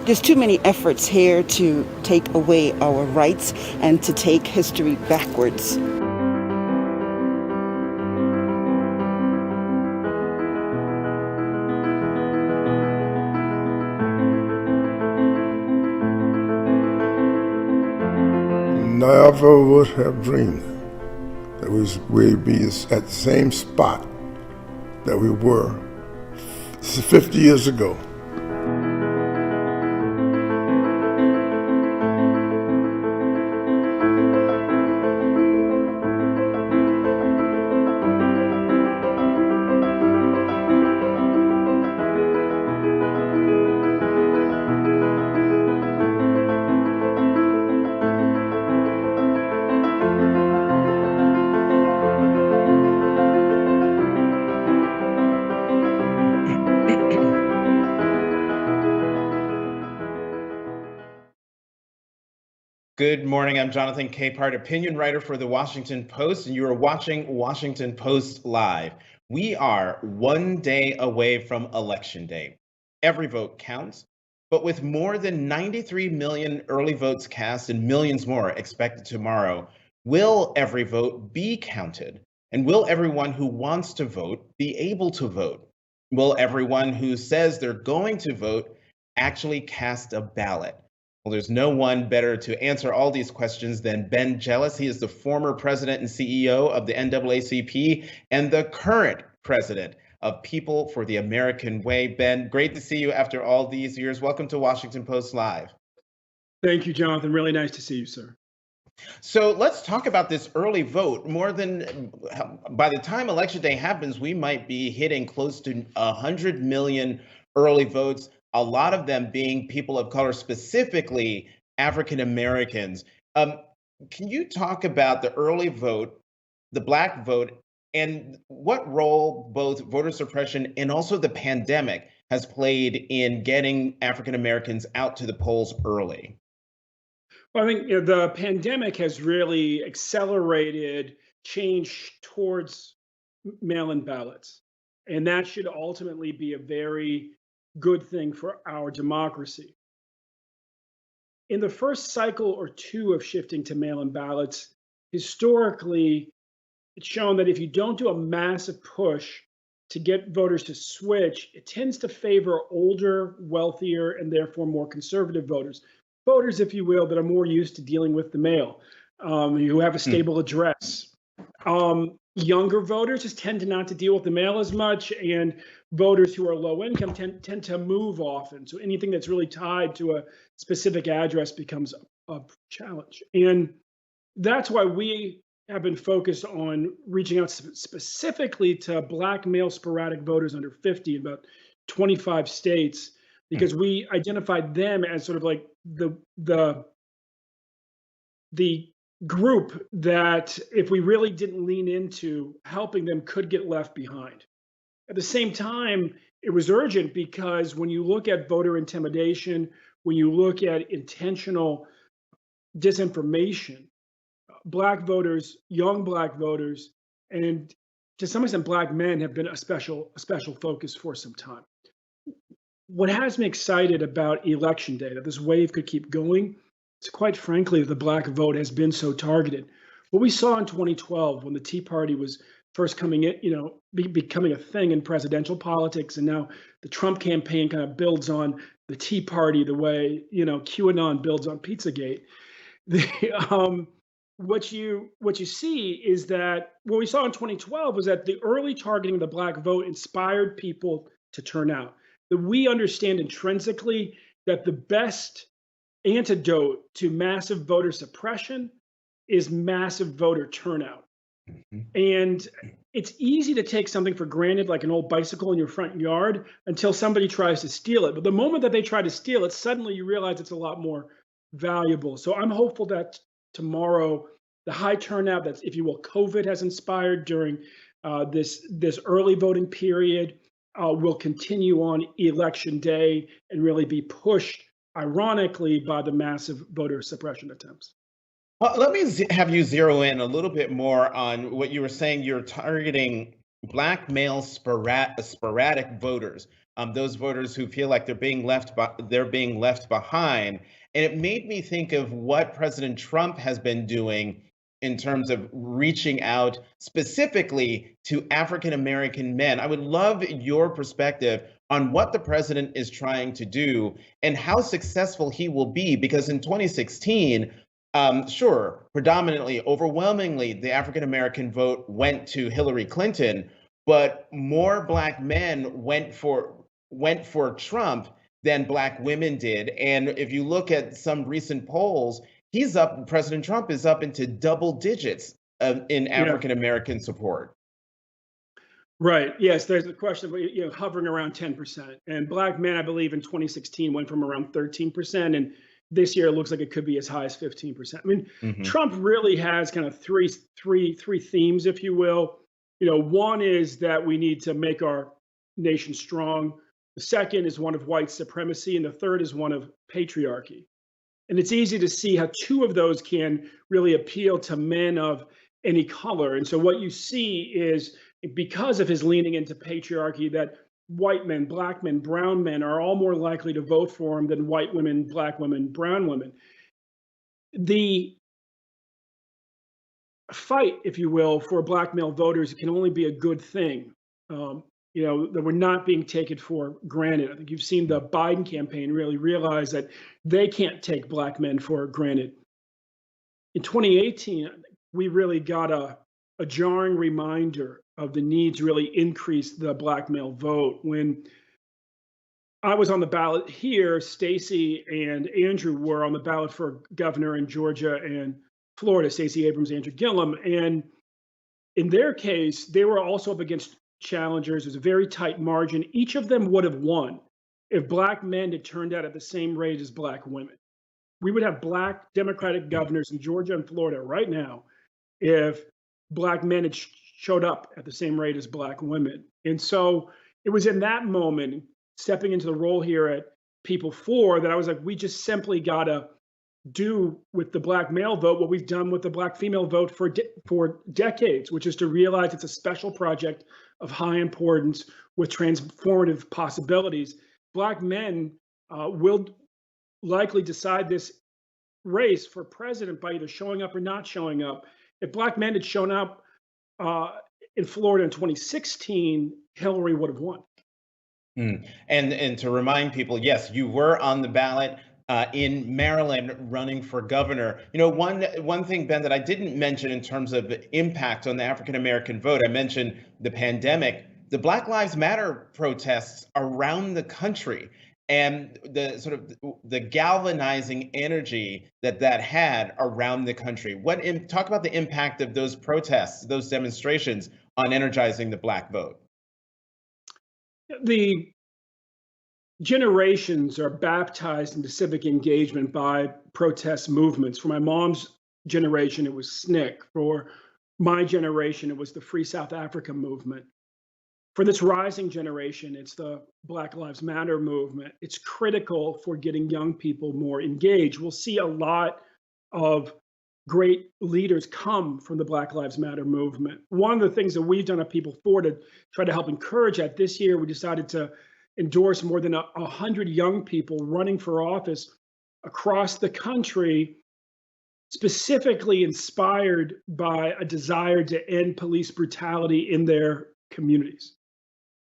There's too many efforts here to take away our rights and to take history backwards. Never would have dreamed that we'd be at the same spot that we were 50 years ago. Good morning. I'm Jonathan Capehart, opinion writer for the Washington Post, and you are watching Washington Post Live. We are one day away from Election Day. Every vote counts, but with more than 93 million early votes cast and millions more expected tomorrow, will every vote be counted? And will everyone who wants to vote be able to vote? Will everyone who says they're going to vote actually cast a ballot? Well, there's no one better to answer all these questions than Ben Jealous. He is the former president and CEO of the NAACP and the current president of People for the American Way. Ben, great to see you after all these years. Welcome to Washington Post Live. Thank you, Jonathan. Really nice to see you, sir. So let's talk about this early vote. By the time Election Day happens, we might be hitting close to 100 million early votes, a lot of them being people of color, specifically African Americans. Can you talk about the early vote, the Black vote, and what role both voter suppression and also the pandemic has played in getting African Americans out to the polls early? Well, I think the pandemic has really accelerated change towards mail-in ballots, and that should ultimately be a very good thing for our democracy. In the first cycle or two of shifting to mail-in ballots, historically, it's shown that if you don't do a massive push to get voters to switch, it tends to favor older, wealthier, and therefore more conservative voters. Voters, if you will, that are more used to dealing with the mail, who have a stable address. Younger voters just tend to not to deal with the mail as much, and voters who are low income tend to move often. So anything that's really tied to a specific address becomes a challenge. And that's why we have been focused on reaching out specifically to Black male sporadic voters under 50 in about 25 states, because we identified them as sort of like the group that, if we really didn't lean into helping them, could get left behind. At the same time, it was urgent because when you look at voter intimidation, when you look at intentional disinformation, Black voters, young Black voters, and to some extent Black men have been a special focus for some time. What has me excited about Election Day, that this wave could keep going, is quite frankly, the Black vote has been so targeted. What we saw in 2012 when the Tea Party was first coming in, becoming a thing in presidential politics, and now the Trump campaign kind of builds on the Tea Party the way, QAnon builds on Pizzagate. What you see is that what we saw in 2012 was that the early targeting of the Black vote inspired people to turn out. That we understand intrinsically that the best antidote to massive voter suppression is massive voter turnout. And it's easy to take something for granted, like an old bicycle in your front yard, until somebody tries to steal it. But the moment that they try to steal it, suddenly you realize it's a lot more valuable. So I'm hopeful that tomorrow, the high turnout that, if you will, COVID has inspired during this early voting period will continue on Election Day and really be pushed, ironically, by the massive voter suppression attempts. Well, let me have you zero in a little bit more on what you were saying. You're targeting black male sporadic voters, those voters who feel like they're being left behind. And it made me think of what President Trump has been doing in terms of reaching out specifically to African American men. I would love your perspective on what the president is trying to do and how successful he will be, because in 2016, sure, predominantly, overwhelmingly, the African American vote went to Hillary Clinton, but more black men went for Trump than black women did. And if you look at some recent polls, President Trump is up into double digits in Yeah. African American support. Right. Yes, there's a question, but hovering around 10%. And black men, I believe, in 2016 went from around 13%, and this year it looks like it could be as high as 15%. I mean, Mhm. Trump really has kind of three themes, if you will. One is that we need to make our nation strong. The second is one of white supremacy, and the third is one of patriarchy. And it's easy to see how two of those can really appeal to men of any color. And so what you see is, because of his leaning into patriarchy, that white men, black men, brown men are all more likely to vote for him than white women, black women, brown women. The fight, if you will, for black male voters can only be a good thing. That we're not being taken for granted. I think you've seen the Biden campaign really realize that they can't take black men for granted. In 2018, I think we really got a jarring reminder of the need to really increase the black male vote. When I was on the ballot here, Stacey and Andrew were on the ballot for governor in Georgia and Florida, Stacey Abrams, Andrew Gillum. And in their case, they were also up against challengers. It was a very tight margin. Each of them would have won if black men had turned out at the same rate as black women. We would have black Democratic governors in Georgia and Florida right now if black men had showed up at the same rate as black women. And so it was in that moment, stepping into the role here at People For, that I was like, we just simply got to do with the black male vote what we've done with the black female vote for decades, which is to realize it's a special project of high importance with transformative possibilities. Black men will likely decide this race for president by either showing up or not showing up. If black men had shown up in Florida in 2016, Hillary would have won. And to remind people, yes, you were on the ballot in Maryland running for governor. One thing, Ben, that I didn't mention in terms of the impact on the African American vote, I mentioned the pandemic, the Black Lives Matter protests around the country, and the galvanizing energy that had around the country. Talk about the impact of those protests, those demonstrations on energizing the black vote. The generations are baptized into civic engagement by protest movements. For my mom's generation, it was SNCC. For my generation, it was the Free South Africa movement. For this rising generation, it's the Black Lives Matter movement. It's critical for getting young people more engaged. We'll see a lot of great leaders come from the Black Lives Matter movement. One of the things that we've done at People For to try to help encourage that, this year we decided to endorse more than 100 young people running for office across the country, specifically inspired by a desire to end police brutality in their communities.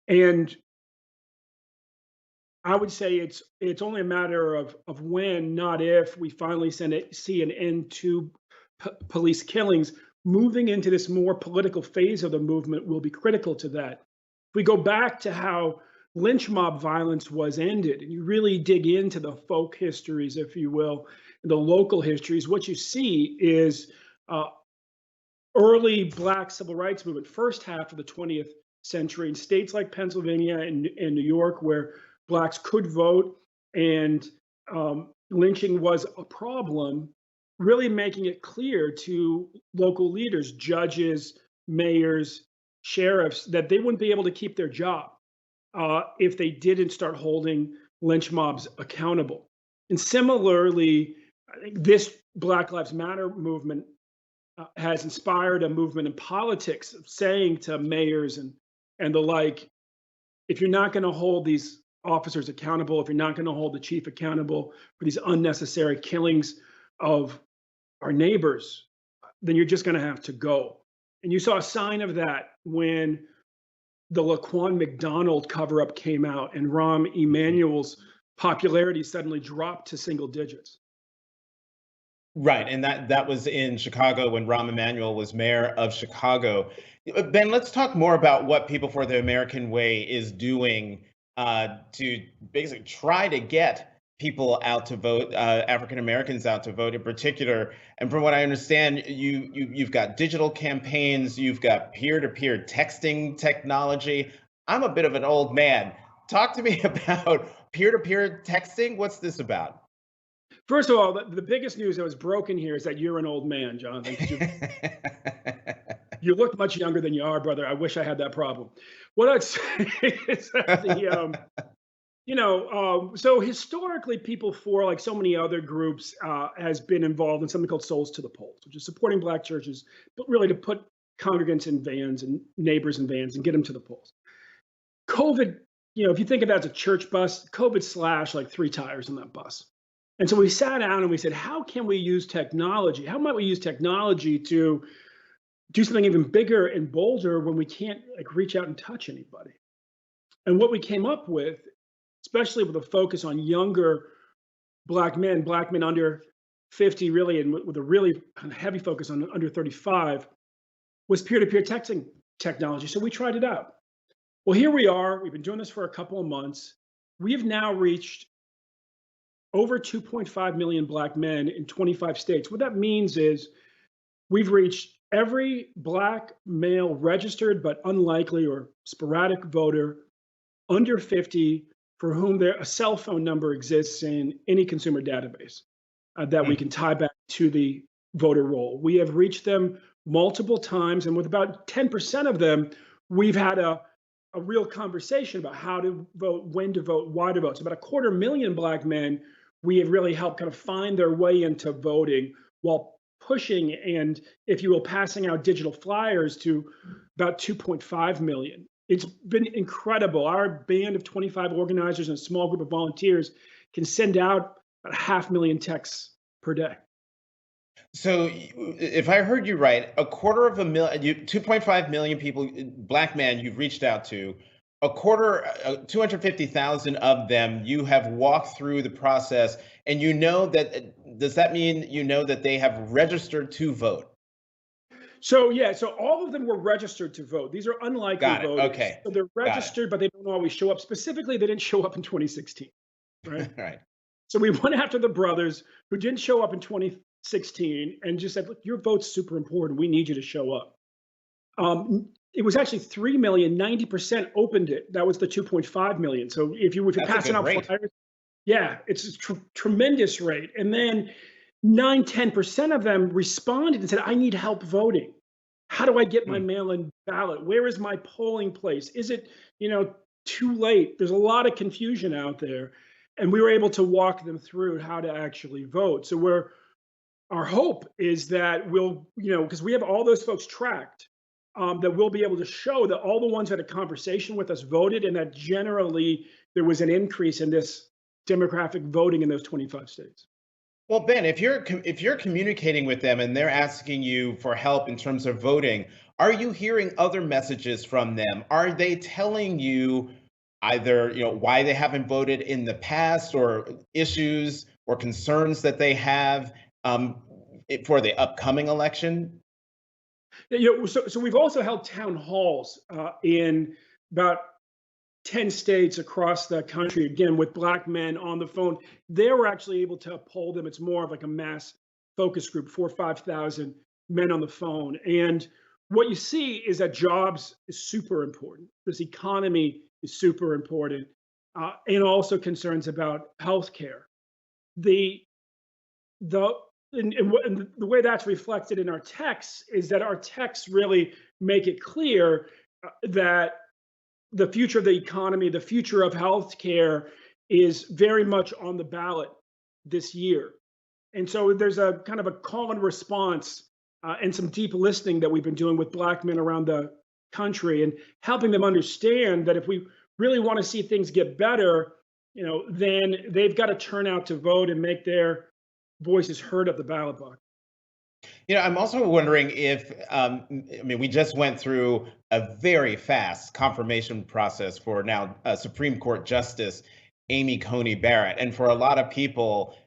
And I would say it's only a matter of when, not if, we finally see an end to police killings. Moving into this more political phase of the movement will be critical to that. If we go back to how lynch mob violence was ended, and you really dig into the folk histories, if you will, and the local histories, what you see is early Black civil rights movement, first half of the 20th century, in states like Pennsylvania and New York, where Blacks could vote and lynching was a problem, really making it clear to local leaders, judges, mayors, sheriffs, that they wouldn't be able to keep their job if they didn't start holding lynch mobs accountable. And similarly, I think this Black Lives Matter movement has inspired a movement in politics, saying to mayors and and the like, if you're not going to hold these officers accountable, if you're not going to hold the chief accountable for these unnecessary killings of our neighbors, then you're just going to have to go. And you saw a sign of that when the Laquan McDonald cover-up came out and Rahm Emanuel's popularity suddenly dropped to single digits. Right, and that was in Chicago when Rahm Emanuel was mayor of Chicago. Ben, let's talk more about what People for the American Way is doing to basically try to get people out to vote, African Americans out to vote in particular. And from what I understand, you've got digital campaigns, you've got peer-to-peer texting technology. I'm a bit of an old man. Talk to me about peer-to-peer texting. What's this about? First of all, the biggest news that was broken here is that you're an old man, Jonathan. You look much younger than you are, brother. I wish I had that problem. What I'd say is that so historically, People for, like so many other groups, has been involved in something called Souls to the Polls, which is supporting Black churches, but really to put congregants in vans and neighbors in vans and get them to the polls. COVID, if you think of that as a church bus, COVID slashed like 3 tires on that bus. And so we sat down and we said, how can we use technology? How might we use technology to do something even bigger and bolder when we can't reach out and touch anybody? And what we came up with, especially with a focus on younger Black men under 50 really, and with a really heavy focus on under 35, was peer-to-peer texting technology. So we tried it out. Well, here we are. We've been doing this for a couple of months. We have now reached over 2.5 million Black men in 25 states. What that means is we've reached every Black male registered but unlikely or sporadic voter under 50 for whom a cell phone number exists in any consumer database that we can tie back to the voter roll. We have reached them multiple times, and with about 10% of them, we've had a real conversation about how to vote, when to vote, why to vote. So about 250,000 Black men we have really helped kind of find their way into voting while pushing and, if you will, passing out digital flyers to about 2.5 million. It's been incredible. Our band of 25 organizers and a small group of volunteers can send out about 500,000 texts per day. So if I heard you right, 2.5 million people, Black men you've reached out to, 250,000 of them you have walked through the process, and does that mean that they have registered to vote? So all of them were registered to vote. These are unlikely voters. Okay. So they're registered, but they don't always show up. Specifically, they didn't show up in 2016, right? Right. So we went after the brothers who didn't show up in 2016 and just said, look, your vote's super important. We need you to show up. It was actually 3 million, 90% opened it. That was the 2.5 million. So if you're passing out flyers, it's a tremendous rate. And then 10% of them responded and said, I need help voting. How do I get my mail-in ballot? Where is my polling place? Is it, too late? There's a lot of confusion out there. And we were able to walk them through how to actually vote. So our hope is that we'll, because we have all those folks tracked, that we'll be able to show that all the ones who had a conversation with us voted, and that generally there was an increase in this demographic voting in those 25 states. Well, Ben, if you're communicating with them and they're asking you for help in terms of voting, are you hearing other messages from them? Are they telling you either why they haven't voted in the past, or issues or concerns that they have for the upcoming election? So we've also held town halls in about 10 states across the country, again, with Black men on the phone. They were actually able to poll them. It's more of like a mass focus group, 4,000 or 5,000 men on the phone. And what you see is that jobs is super important. This economy is super important, and also concerns about healthcare. And the way that's reflected in our texts is that our texts really make it clear that the future of the economy, the future of healthcare is very much on the ballot this year. And so there's a kind of a call and response and some deep listening that we've been doing with Black men around the country and helping them understand that if we really want to see things get better, then they've got to turn out to vote and make their voices heard at the ballot box. I'm also wondering if, we just went through a very fast confirmation process for now Supreme Court Justice Amy Coney Barrett. And for a lot of people,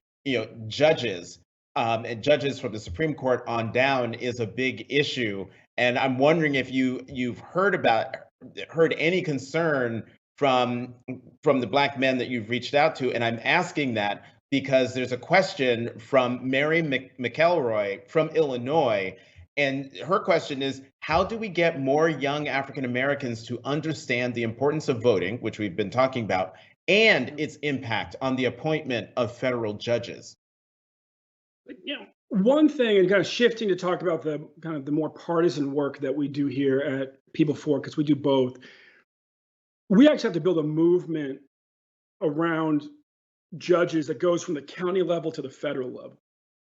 judges and judges from the Supreme Court on down is a big issue. And I'm wondering if you've heard any concern from the Black men that you've reached out to. And I'm asking that because there's a question from Mary McElroy from Illinois. And her question is, how do we get more young African Americans to understand the importance of voting, which we've been talking about, and its impact on the appointment of federal judges? One thing, and kind of shifting to talk about the more partisan work that we do here at People For, because we do both. We actually have to build a movement around judges that goes from the county level to the federal level.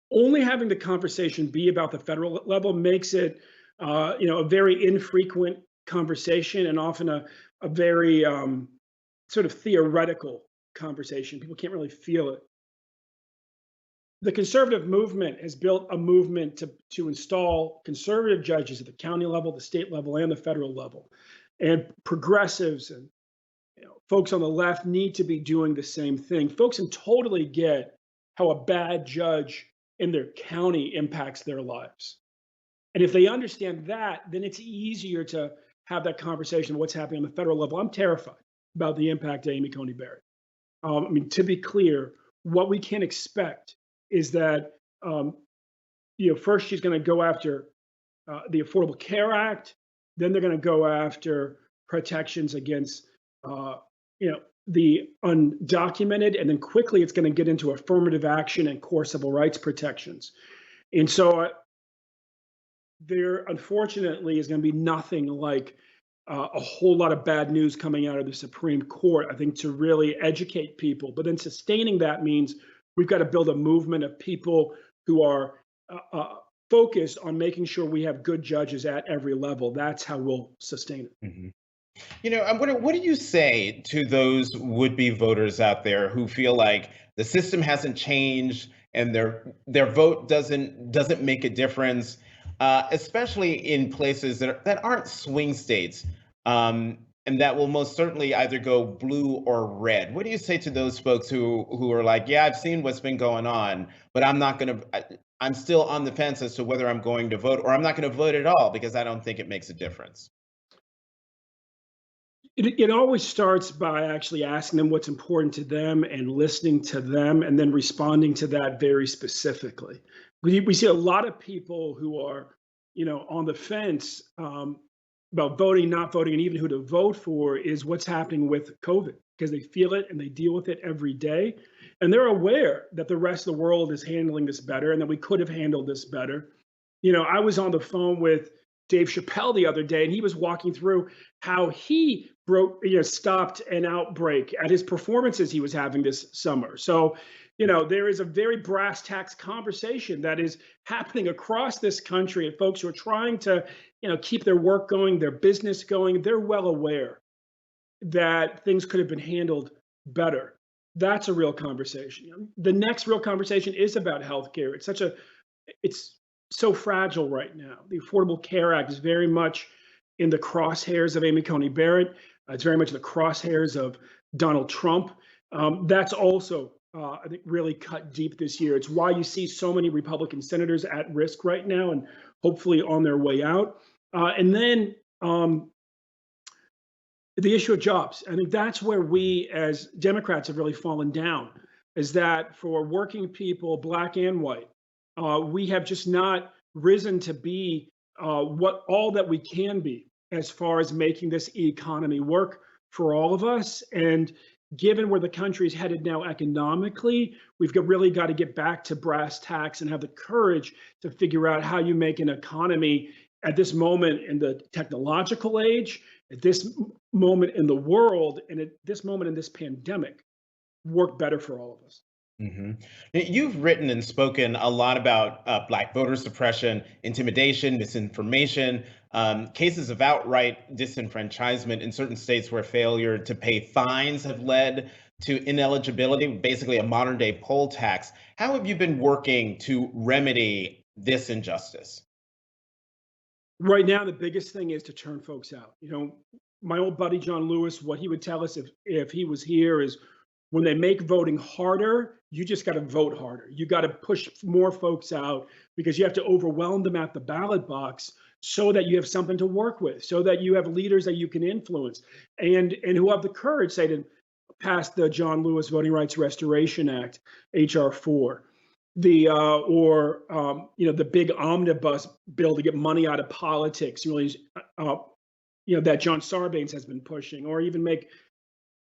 Only having the conversation be about the federal level makes it, a very infrequent conversation, and often a very sort of theoretical conversation. People can't really feel it. The conservative movement has built a movement to install conservative judges at the county level, the state level, and the federal level. And progressives and folks on the left need to be doing the same thing. Folks can totally get how a bad judge in their county impacts their lives. And if they understand that, then it's easier to have that conversation of what's happening on the federal level. I'm terrified about the impact of Amy Coney Barrett. To be clear, what we can expect is that, first she's going to go after the Affordable Care Act, then they're going to go after protections against, the undocumented, and then quickly it's going to get into affirmative action and core civil rights protections. And so there, unfortunately, is going to be nothing like a whole lot of bad news coming out of the Supreme Court, I think, to really educate people. But then sustaining that means we've got to build a movement of people who are focused on making sure we have good judges at every level. That's how we'll sustain it. Mm-hmm. I'm wondering, what do you say to those would-be voters out there who feel like the system hasn't changed and their vote doesn't make a difference, especially in places that aren't swing states, and that will most certainly either go blue or red? What do you say to those folks who are like, yeah, I've seen what's been going on, but I'm still on the fence as to whether I'm going to vote, or I'm not going to vote at all because I don't think it makes a difference? It always starts by actually asking them what's important to them and listening to them, and then responding to that very specifically. We see a lot of people who are, on the fence about voting, not voting, and even who to vote for is what's happening with COVID, because they feel it and they deal with it every day. And they're aware that the rest of the world is handling this better and that we could have handled this better. I was on the phone with Dave Chappelle the other day, and he was walking through how he stopped an outbreak at his performances he was having this summer. So, there is a very brass tacks conversation that is happening across this country, and folks who are trying to, keep their work going, their business going. They're well aware that things could have been handled better. That's a real conversation. The next real conversation is about healthcare. It's so fragile right now. The Affordable Care Act is very much in the crosshairs of Amy Coney Barrett. It's very much in the crosshairs of Donald Trump. That's also, I think, really cut deep this year. It's why you see so many Republican senators at risk right now and hopefully on their way out. And then the issue of jobs. I think that's where we as Democrats have really fallen down, is that for working people, Black and white, we have just not risen to be all that we can be as far as making this economy work for all of us. And given where the country is headed now economically, we've really got to get back to brass tacks and have the courage to figure out how you make an economy at this moment in the technological age, at this moment in the world, and at this moment in this pandemic work better for all of us. hmm You've written and spoken a lot about Black voter suppression, intimidation, misinformation, cases of outright disenfranchisement in certain states where failure to pay fines have led to ineligibility, basically a modern day poll tax. How have you been working to remedy this injustice? Right now, the biggest thing is to turn folks out. My old buddy John Lewis, what he would tell us if he was here is when they make voting harder, you just got to vote harder. You got to push more folks out because you have to overwhelm them at the ballot box so that you have something to work with, so that you have leaders that you can influence and who have the courage, say, to pass the John Lewis Voting Rights Restoration Act, HR 4, the big omnibus bill to get money out of politics, really, that John Sarbanes has been pushing, or even make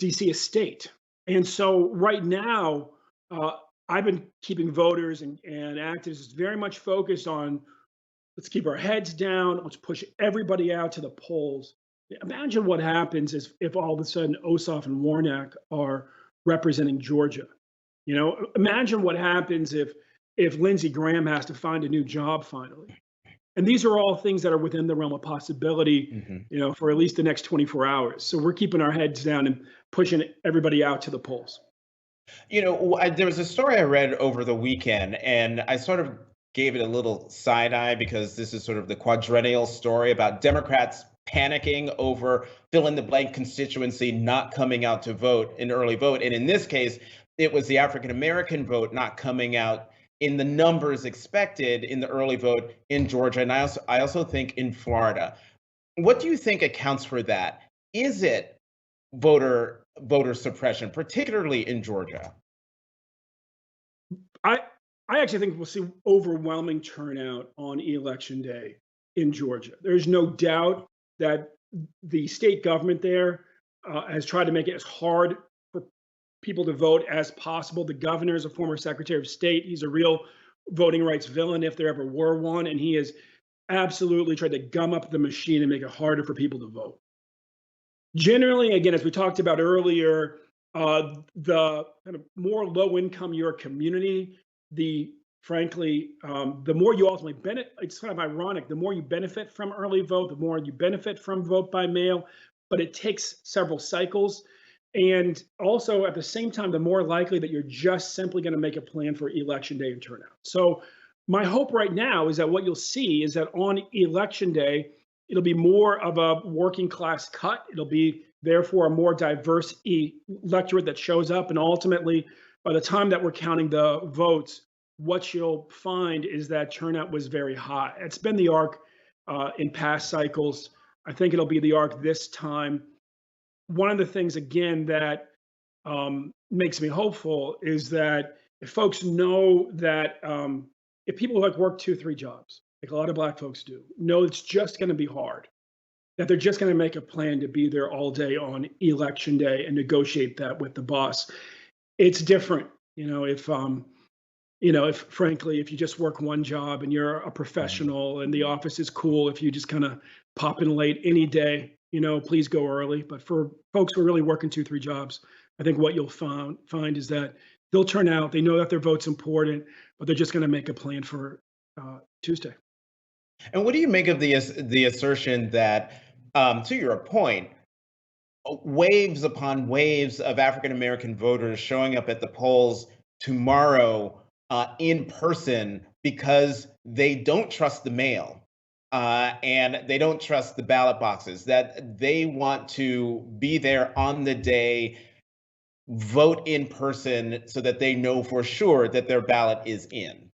DC a state. And so right now, I've been keeping voters and activists very much focused on let's keep our heads down, let's push everybody out to the polls. Imagine what happens if all of a sudden Ossoff and Warnock are representing Georgia. Imagine what happens if Lindsey Graham has to find a new job finally. And these are all things that are within the realm of possibility, for at least the next 24 hours. So we're keeping our heads down and pushing everybody out to the polls. There was a story I read over the weekend, and I sort of gave it a little side eye because this is sort of the quadrennial story about Democrats panicking over fill in the blank constituency not coming out to vote, an early vote. And in this case, it was the African American vote not coming out in the numbers expected in the early vote in Georgia, and I also think in Florida. What do you think accounts for that? Is it voter suppression, particularly in Georgia? I actually think we'll see overwhelming turnout on election day in Georgia. There's no doubt that the state government there has tried to make it as hard for people to vote as possible. The governor is a former Secretary of State. He's a real voting rights villain if there ever were one, and he has absolutely tried to gum up the machine and make it harder for people to vote. Generally, again, as we talked about earlier, the kind of more low-income your community, the more you ultimately benefit. It's kind of ironic. The more you benefit from early vote, the more you benefit from vote by mail, but it takes several cycles. And also at the same time, the more likely that you're just simply going to make a plan for election day and turnout. So my hope right now is that what you'll see is that on election day, it'll be more of a working class cut. It'll be therefore a more diverse electorate that shows up. And ultimately, by the time that we're counting the votes, what you'll find is that turnout was very high. It's been the arc in past cycles. I think it'll be the arc this time. One of the things, again, that makes me hopeful is that if folks know that if people like work 2-3 jobs, like a lot of Black folks do, know it's just going to be hard, that they're just going to make a plan to be there all day on election day and negotiate that with the boss. It's different, if frankly, if you just work one job and you're a professional and the office is cool, if you just kind of pop in late any day, please go early. But for folks who are really working 2-3 jobs, I think what you'll find is that they'll turn out. They know that their vote's important, but they're just going to make a plan for Tuesday. And what do you make of the assertion that, to your point, waves upon waves of African American voters showing up at the polls tomorrow in person because they don't trust the mail and they don't trust the ballot boxes, that they want to be there on the day, vote in person so that they know for sure that their ballot is in?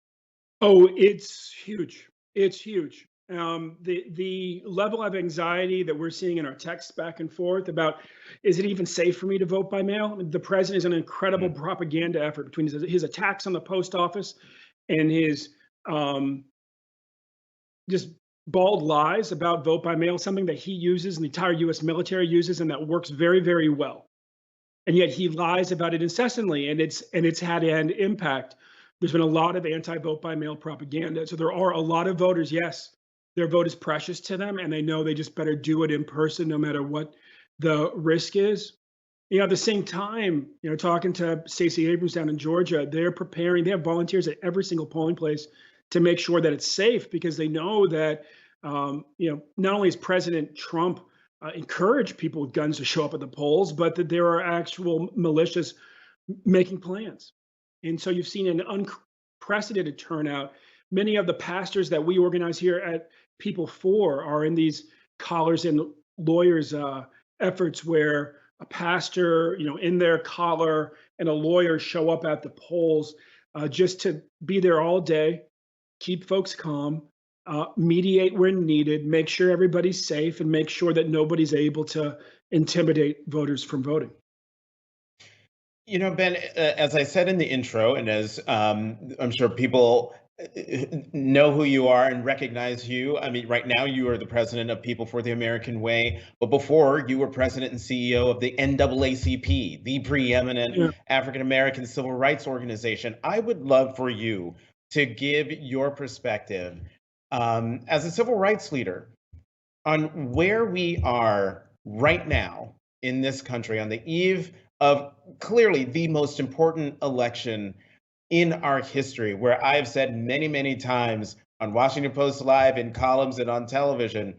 Oh, it's huge. It's huge. The level of anxiety that we're seeing in our texts back and forth about, is it even safe for me to vote by mail? The president is an incredible propaganda effort between his attacks on the post office and his just bald lies about vote by mail, something that he uses and the entire U.S. military uses and that works very, very well. And yet he lies about it incessantly, and it's had an impact. There's been a lot of anti-vote by mail propaganda. So there are a lot of voters, yes, their vote is precious to them, and they know they just better do it in person no matter what the risk is. At the same time, talking to Stacey Abrams down in Georgia, they're preparing. They have volunteers at every single polling place to make sure that it's safe, because they know that, not only has President Trump encouraged people with guns to show up at the polls, but that there are actual militias making plans. And so you've seen an unprecedented turnout. Many of the pastors that we organize here at People For are in these collars and lawyers efforts, where a pastor, in their collar, and a lawyer show up at the polls just to be there all day, keep folks calm, mediate when needed, make sure everybody's safe, and make sure that nobody's able to intimidate voters from voting. Ben, as I said in the intro, and as I'm sure people know who you are and recognize you. I mean, right now you are the president of People for the American Way, but before you were president and CEO of the NAACP, the preeminent African American civil rights organization. I would love for you to give your perspective as a civil rights leader on where we are right now in this country on the eve of clearly the most important election in our history, where I've said many, many times on Washington Post Live, in columns, and on television,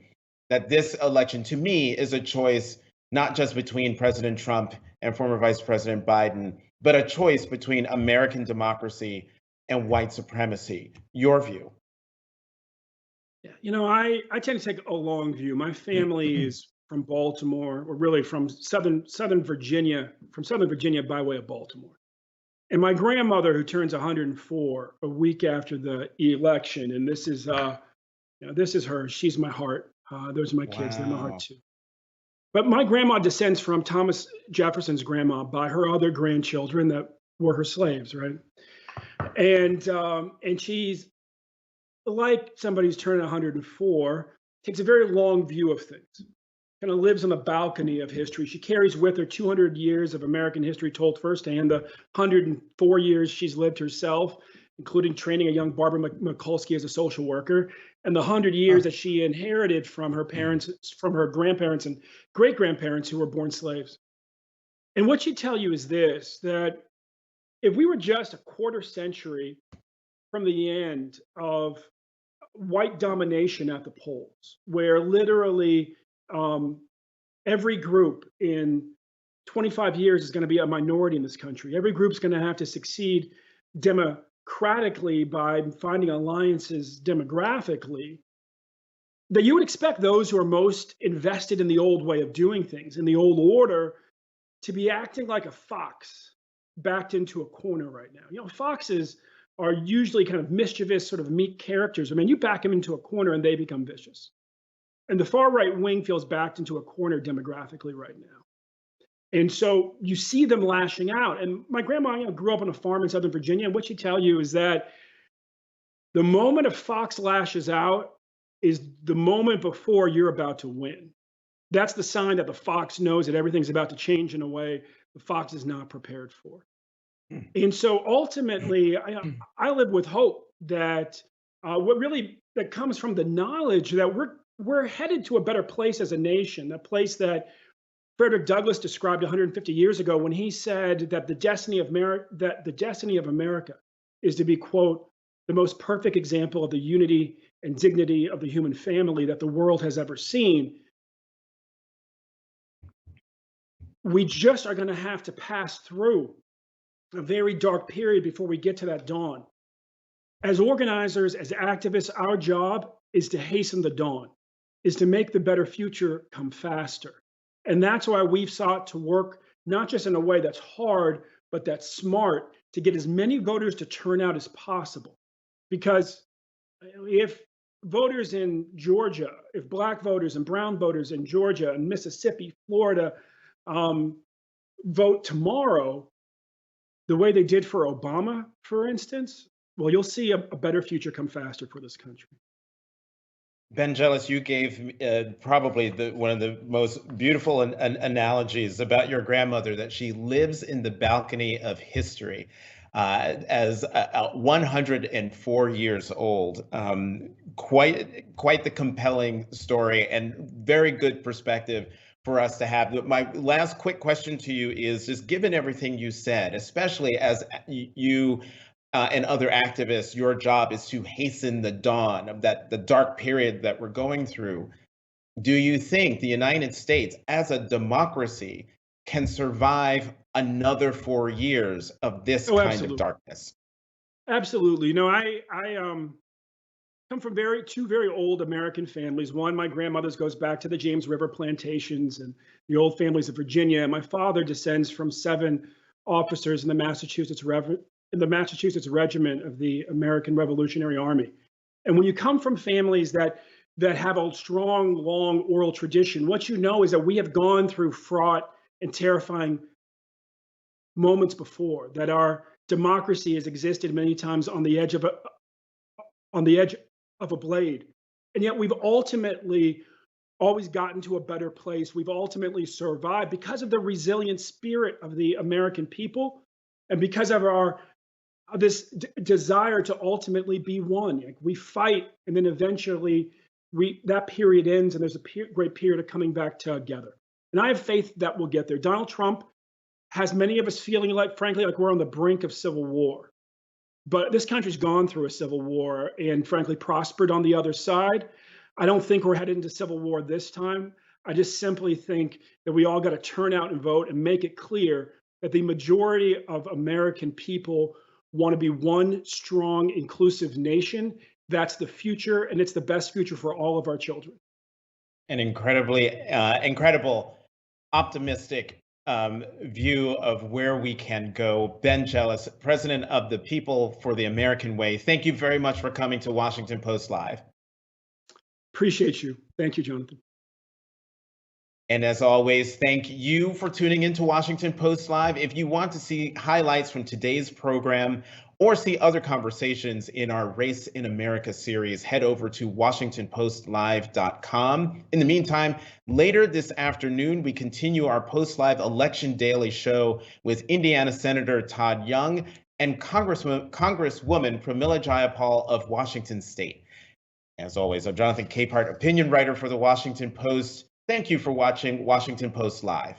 that this election to me is a choice not just between President Trump and former Vice President Biden, but a choice between American democracy and white supremacy. Your view? Yeah, I tend to take a long view. My family is from Baltimore, or really from Southern Virginia, by way of Baltimore. And my grandmother, who turns 104 a week after the election, and this is her. She's my heart. Those are my kids. They're my heart too. But my grandma descends from Thomas Jefferson's grandma by her other grandchildren that were her slaves, right? And she's like somebody who's turning 104, takes a very long view of things. Kind of lives on the balcony of history. She carries with her 200 years of American history told firsthand, the 104 years she's lived herself, including training a young Barbara Mikulski as a social worker, and the 100 years that she inherited from her parents, from her grandparents and great-grandparents who were born slaves. And what she'd tell you is this, that if we were just a quarter century from the end of white domination at the polls, where literally every group in 25 years is going to be a minority in this country. Every group's going to have to succeed democratically by finding alliances demographically. That you would expect those who are most invested in the old way of doing things, in the old order, to be acting like a fox backed into a corner right now. Foxes are usually kind of mischievous, sort of meek characters. I mean, you back them into a corner and they become vicious. And the far right wing feels backed into a corner demographically right now. And so you see them lashing out. And my grandma grew up on a farm in Southern Virginia. And what she'd tell you is that the moment a fox lashes out is the moment before you're about to win. That's the sign that the fox knows that everything's about to change in a way the fox is not prepared for. And so ultimately, I live with hope that that comes from the knowledge that we're headed to a better place as a nation, a place that Frederick Douglass described 150 years ago when he said that the destiny of America is to be, quote, the most perfect example of the unity and dignity of the human family that the world has ever seen. We just are going to have to pass through a very dark period before we get to that dawn. As organizers, as activists, our job is to hasten the dawn, is to make the better future come faster. And that's why we've sought to work not just in a way that's hard, but that's smart, to get as many voters to turn out as possible. Because if voters in Georgia, if Black voters and brown voters in Georgia and Mississippi, Florida, vote tomorrow the way they did for Obama, for instance, well, you'll see a better future come faster for this country. Ben Jealous, you gave probably one of the most beautiful analogies about your grandmother, that she lives in the balcony of history as 104 years old. Quite the compelling story, and very good perspective for us to have. My last quick question to you is just given everything you said, especially as you and other activists, your job is to hasten the dawn of the dark period that we're going through. Do you think the United States as a democracy can survive another 4 years of this Oh, kind of absolutely. darkness? Absolutely. I come from two very old American families. One, my grandmother's goes back to the James River plantations and the old families of Virginia. My father descends from 7 officers in the Massachusetts Regiment of the American Revolutionary Army. And when you come from families that have a strong, long oral tradition, what you know is that we have gone through fraught and terrifying moments before, that our democracy has existed many times on the edge of a blade. And yet we've ultimately always gotten to a better place. We've ultimately survived because of the resilient spirit of the American people and because of this desire to ultimately be one. Like, we fight, and then eventually that period ends, and there's a great period of coming back together. And I have faith that we'll get there. Donald Trump has many of us feeling like, frankly, like we're on the brink of civil war. But this country's gone through a civil war and, frankly, prospered on the other side. I don't think we're headed into civil war this time. I just simply think that we all got to turn out and vote and make it clear that the majority of American people want to be one strong, inclusive nation. That's the future, and it's the best future for all of our children. An incredible, optimistic view of where we can go. Ben Jealous, President of the People for the American Way, thank you very much for coming to Washington Post Live. Appreciate you. Thank you, Jonathan. And as always, thank you for tuning into Washington Post Live. If you want to see highlights from today's program or see other conversations in our Race in America series, head over to WashingtonPostLive.com. In the meantime, later this afternoon, we continue our Post Live Election Daily Show with Indiana Senator Todd Young and Congresswoman Pramila Jayapal of Washington State. As always, I'm Jonathan Capehart, opinion writer for the Washington Post. Thank you for watching Washington Post Live.